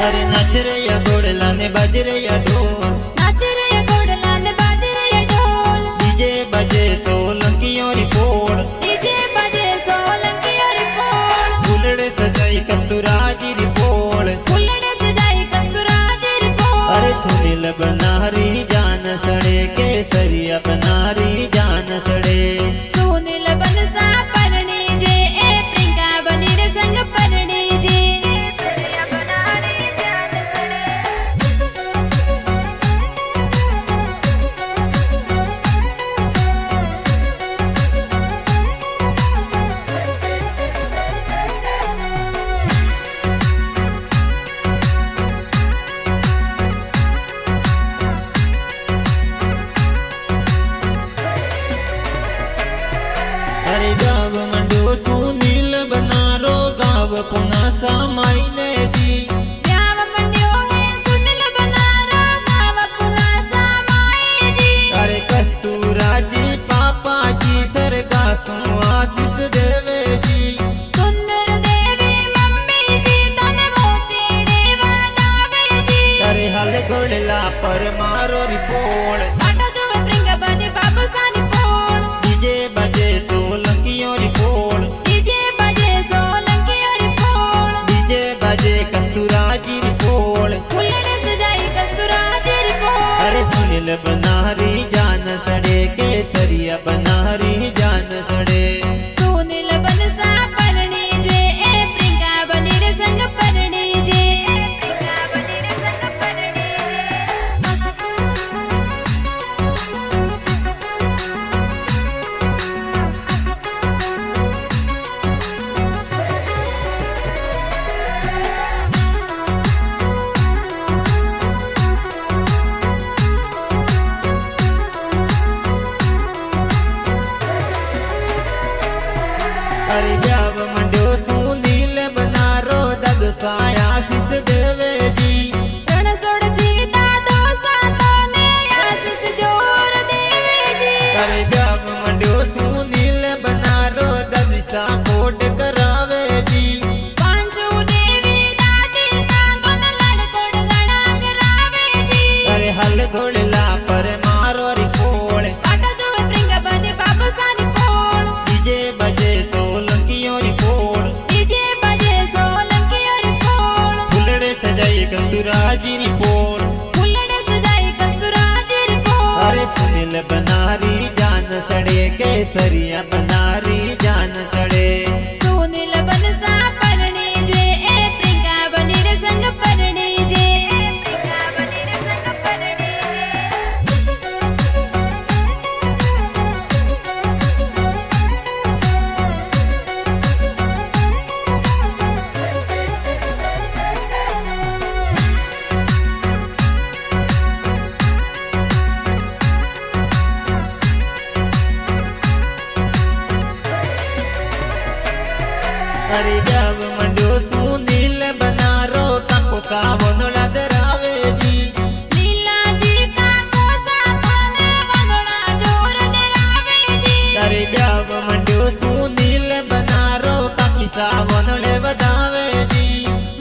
अरे नाच रे या घोड़ला ने बाज रे या ढोल, नाच रे या घोड़ला ने बाज रे या ढोल। डीजे बजे सोलंकियों री पोल, डीजे बजे सोलंकियों री पोल। फुलड़े सजाई कस्तूराजी री पोल, फुलड़े सजाई कस्तूराजी री पोल। अरे सुनील बनारी जान सड़े केसरिया बनारी जान सड़े। सुनील बनसा परणी जे ए प्रिंका बनी रे संग परणी जे केसरिया बनारी जान सड़े। अरे गाव मंडो सुनील बनारो गाव पुना समाईने जी। गाव मंड्यो है सुनील बनारो गाव पुना समाई जी। अरे कस्तूराजी पापा जी सरगा तू आशीष देवे जी। सुंदर देवी मम्मी जी तने मोतीड़े वदावे जी। अरे हल घोड़ला पर मारो रिपोल, आटा जो प्रिंगा बने बाबू सानी पोल। डीजे बजे सोलंकियों री पोल, डीजे बजे सोलंकियों री पोल। डीजे बजे कस्तूराजी री पोल। फुलड़े सजाई कस्तूराजी री पोल। अरे सुनील बनारी जान सड़े केसरिया बनारी जान सड़े। सुनील बनसा परणी जे ए प्रिंगा बनी रे संग परणी जे प्रिंगा बनी रे संग परणी अरे गाव मंडो सुनील बनारो दग साया आशीष देवे जी। रणसोड़ जी दादो सातो ने आशीष जोर देवे जी। अरे गाव मंडो सुनील बनारो दग सा कोट करावे जी। पांचू देवी दादी सांगो न लड़कोड़ गणा करावे जी। अरे हल घोड़ला पर मारो री पोल, आटा जो प्रिंगा बने बाबू सानी पोल। डीजे बजे सोलंकियों री पोल, डीजे बजे सोलंकियों री पोल। फुलड़े सजाई कस्तूराजी री पोल। फुलड़े सजाई कस्तूराजी री पोल। अरे सुनील बनारी जान सड़े केसरिया बनारी जान सड़े। सुनील बनसा परणी जे ए प्रिंगा बनी रे संग परणी जे प्रिंगा बनी रे संग परणी अरे गाव मंडो सुनील बनारो काको सावनला दरावे जी। लीला जी का कोसा थाने वंदना जोर दरावे जी। अरे गाव मंडो सुनील बनारो काकी सावनले वदावे जी।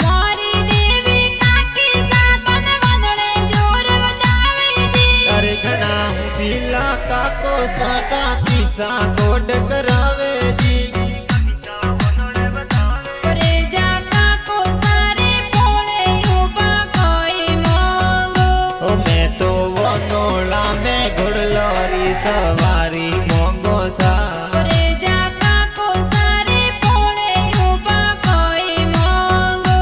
मोरी देवी काकी सा तने वंदने जोर वदावे जी। अरे घना हूँ पीला काको सा काकी सा गोड करावे जी। करे जा काको सारे पोले युबा कोई मांगो। ओ मैं तो वनोला में घुड़लोरी सवारी मोंगो सा। करे जा काको सारे पोले युबा कोई मांगो।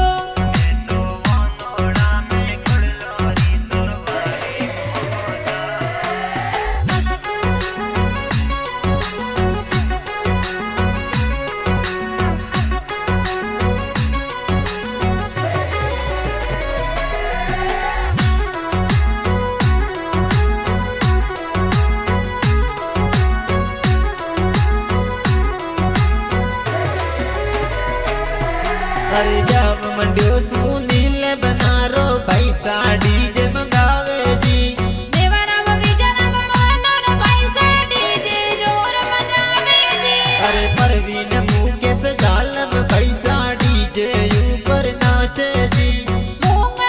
अरे जाव मंड्यो सुनील बनारो पैसा डीजे मंगावे जी। देवराम विजयराम मोहनर पैसा डीजे जोर मगावे जी। अरे परवीन मुकेश जालम पैसा डीजे ऊपर नाचे जी। मूंग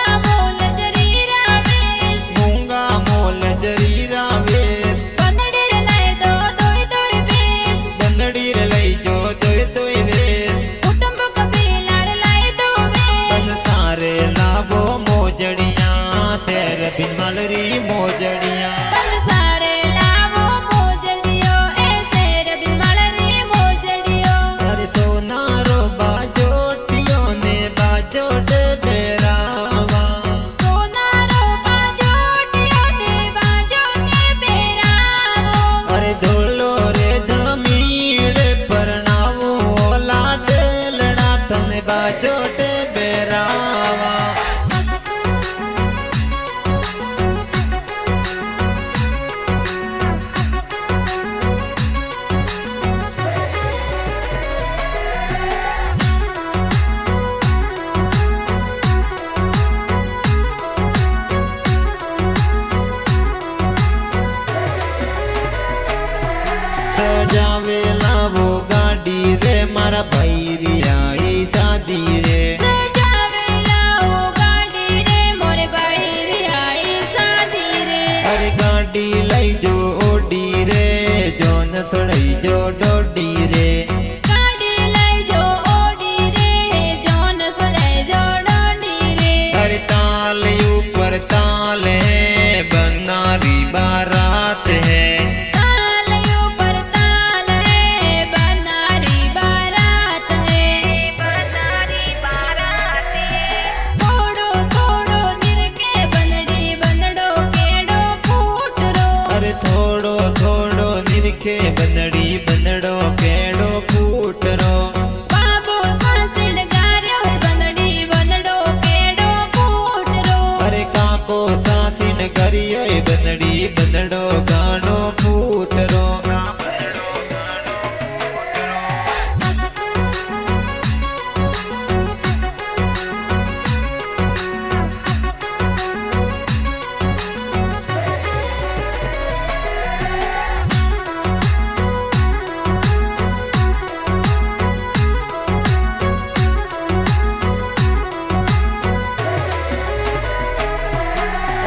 मारा भैरी आई शादी रे सजावे लाओ गाड़ी रे मोरे बाड़ी आई शादी रे अरे गाड़ी लई जो ओडी रे जोन सड़ई जो डोडी रे गाड़ी लई जो ओडी रे जोन सड़ई जो डोडी रे अरे ताल ऊपर ताल है बनारी बारात है थोड़ो थोड़ो निरखे बनड़ी बनड़ो केड़ो फूटरो बाबू सासिन गार्यो बनड़ी बनड़ो केड़ो फूटरो अरे काको सासिन गरियो बनड़ी बनड़ो गानो फूटरो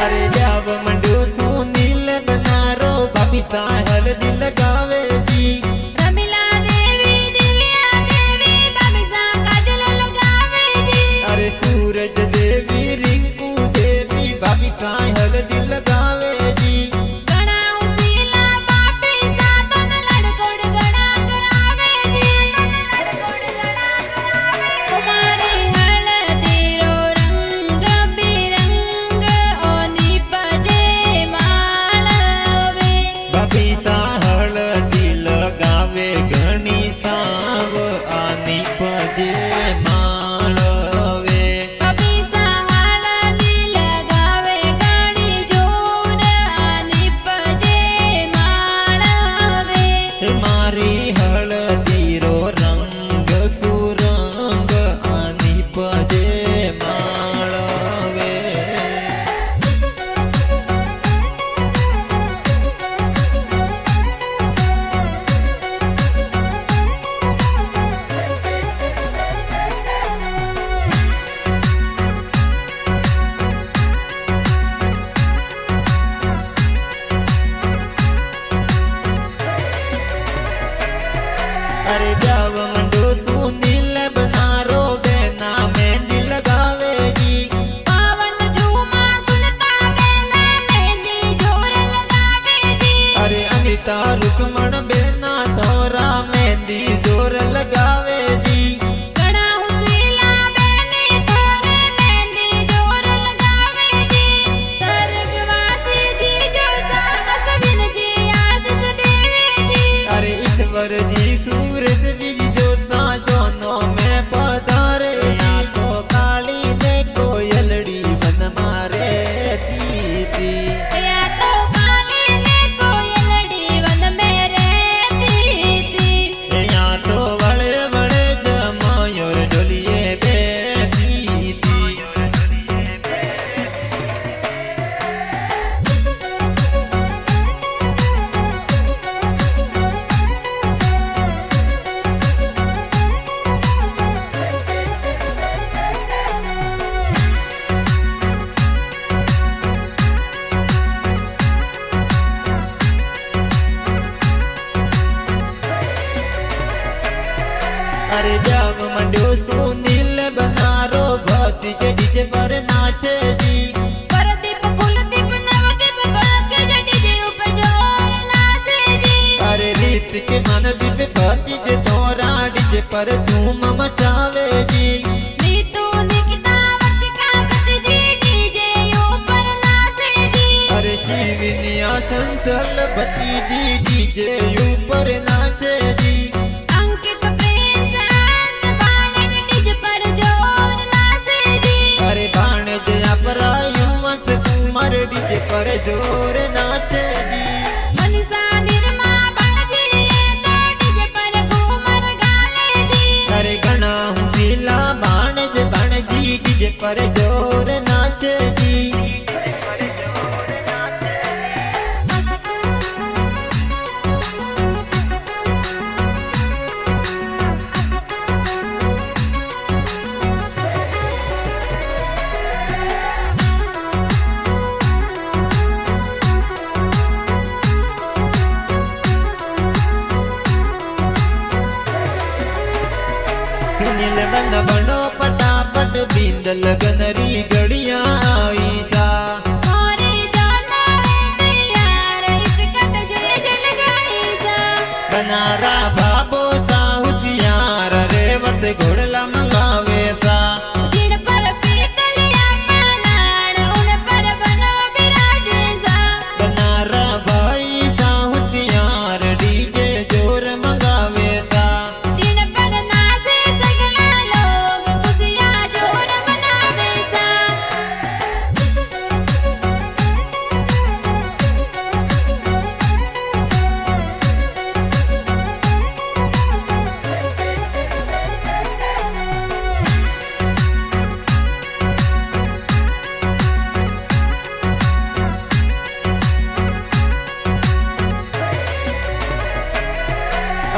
अरे जाव मंडो तू नील बनारो भाभी साहल दिल गावे जी रमिला देवी दिव्या देवी बाबी सा काजल लगावे जी अरे सूरज देवी रिंकू देवी भाभी साहल दिल गावे जी गणा उसीला बापी सा तन लड़कोड़ गणा करावे जी लड़कोड़ गणा करावे कुमारी हल्दी रो रंग बिरंग ओनी पजे मालवे भाभी साहल दिल गावे घणी साव आनी पजे माळवे बाबी सा हल्दी लगावे गाड़ी जोर आनी पजे मालवे मारी हळदीरो रंग सुरंग आनी पजे माळवे अरे जाव मंडो तू नील बनारो बेना मेहंदी लगावे जी पावन झूमा सुनता बेना मेहंदी जोर लगावे जी अरे अनिता रुक्मण बेना तोरा मेहंदी जोर लगावे जी गणा हुसीला बेनी थोरे मेहंदी जोर लगावे जी स्वर्गवासी जी जो साहस बिन जी आशीष देवे जी अरे ईश्वर जी सूरज जी जो साजोनो में पधारे तो काली ने कोयलड़ी बन मारे दीदी या तो काली ने कोयलड़ी वन में रहती थी यहाँ तो बड़े बड़े जमायोर डोलिए बैठी थी अरे जाव मंडो तू नील बनारो भक्ति के डीजे पर नाचे जी परदीप कुलदीप नवदीप बड़के जटी जी ऊपर जोर नाचे जी अरे रीत के मन दीप भक्ति जे तोरा डीजे पर धूम मचावे जी नीतू निकिता वर्तिका गति जी डीजे ऊपर नाचे जी अरे शिवनिया संसल बती जी डीजे ऊपर नाचे जी अंकित प्रिंस अंत बाणज डीजे पर जोर नाचे जी अरे बाणज अपरायु वंश कुमार डीजे पर जोर नाचे जी मनीषा निर्मा बाणजी तो डीजे पर घूमर गाले जी अरे घना हुसीला बाणज बाणजी डीजे पर जोर नाचे जी सुनील बन बनो फटाफट बिंद लगन री गड़िया आई सा मोरे जाना है तैयार इस कट जे जल गई सा बनारा बाबो सा होशियार रेवत घोड़ला मंगावे सा जिन पर पीतलिया पालाड़ उन पर बनो विराजे सा बनारा भाई सा होशियार डीजे जोर मंगावे सा जिन पर नाचे सगला लोग खुशियां जोर मनावे सा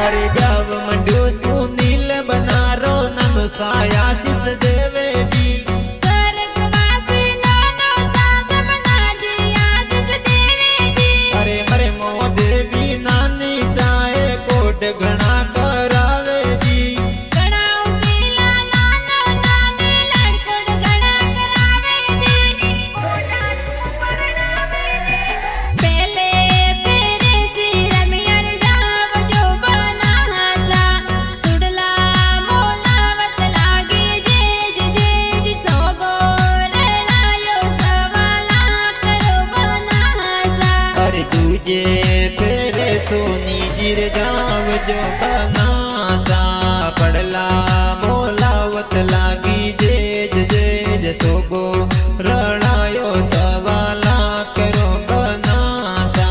अरे गाव मंडो सुनील बनारो ननु साया सिस देवे जी स्वर्गवासी नानो सास मना जी आशीष देवे जी अरे मरे मो देवी नानी साए कोट घना करावे जी घणा उसीला नानो नानी लड़कड़ घणा करावे जी कोटा सुपरनावे जी पहले फेरे सी रमियर जाव जो बना हसा सुडला मोलावत लागी जे सोगो रणायो सवाला करो बना हसा अरे तुझे फेरे सोनी जिर जाव जो बनासा पड़ला मोलावत लागी जे सोगो रणायो सवाला करो बनासा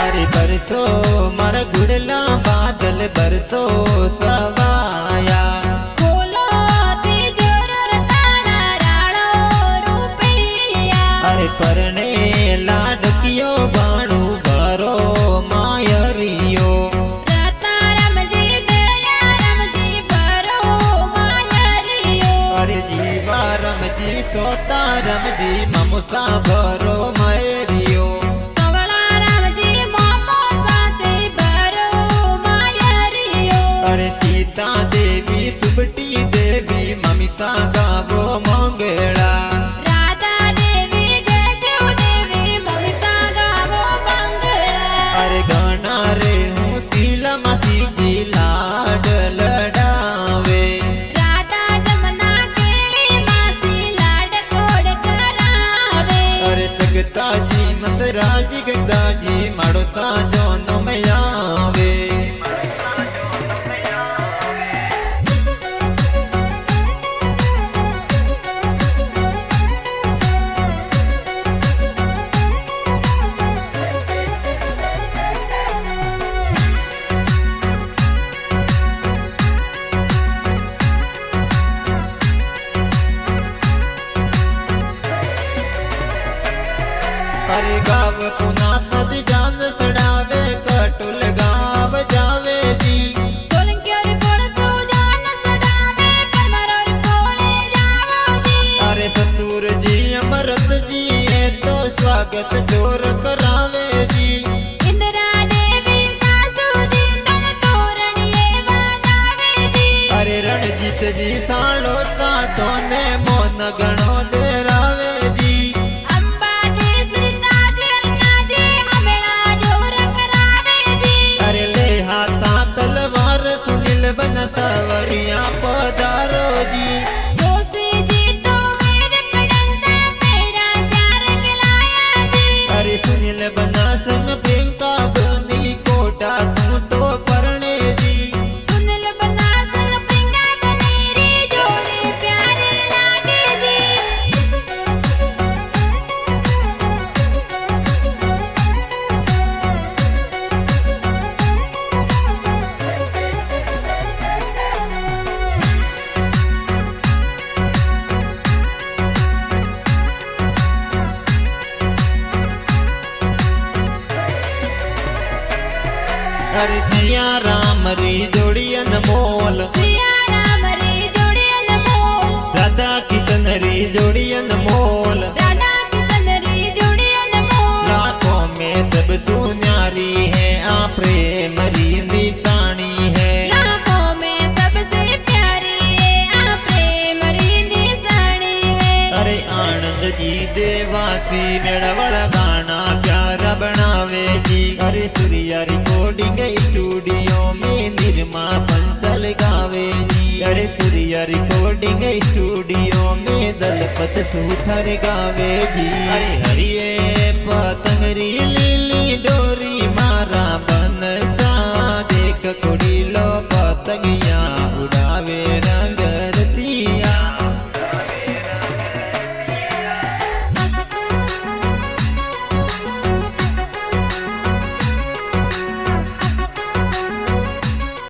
अरे बरसो मर गुड़ला बादल बरसो सवाया खोलो तिजोर ताना राणो रुपैया अरे परणे लाडकियो बाणू भरो मायरियो रतारम जी दया रम जी भरो मायरियो अरे जीवा रम जी सोता रम जी ममुसा भरो मयरियो सवला रम जी मोमो साथे भरो मायरियो अरे सीता देवी सुबटी देवी ममिसा गावो मंगेड़ा राधा देवी गजू देवी ममिसा गावो मंगला अरे गाना रे हूँ सीला मसी जी लाड लडावे राधा जमना केली मासी लाड कोड करावे अरे सगता जी मसराजी गदा जी माड़ोता जोनो में आवे अरे गाव पुना सज जान सड़ावे कटुल गाव जावे जी सोलंकियोर पोड़सो जान सडावे परमरोर कोले जावो जी अरे ससुर जी अमरत जी ये तो स्वागत जोर करावे जी इंदिरा देवी सासू जी तन तोरणिए वादावे जी अरे रणजीत जी सालो ता तोने मोन गणो देरावे जी अंबा जी श्रीता जी अलका जी हमेला जोर करावे जी अरे ले हाथा तलवार सुनील बन सवरिया पधारो जी जोशी जी तो वीर पड़ंता मेरा चार गिलाया जी अरे अरे सिया राम री जोड़ी अनमोल, सियाराम री जोड़ी अनमोल, राधा किशन री जोड़ी अनमोल, राधा किशन री जोड़ी अनमोल। लाखों में सबसे न्यारी है आ प्रेम री निशानी है, लाखों में सबसे प्यारी है आ प्रेम री निशानी है। अरे आनंद जी देवासी मेड़वड़ गाना प्यारा बनावे जी। अरे सूर्या रिकॉर्डिंग स्टूडियो में निर्मा पंचल गावे जी। अरे सूर्या रिकॉर्डिंग स्टूडियो में दलपत सूथर गावे जी। अरे हरिये पतंगरी लीली डोरी मारा बनसा देख कुड़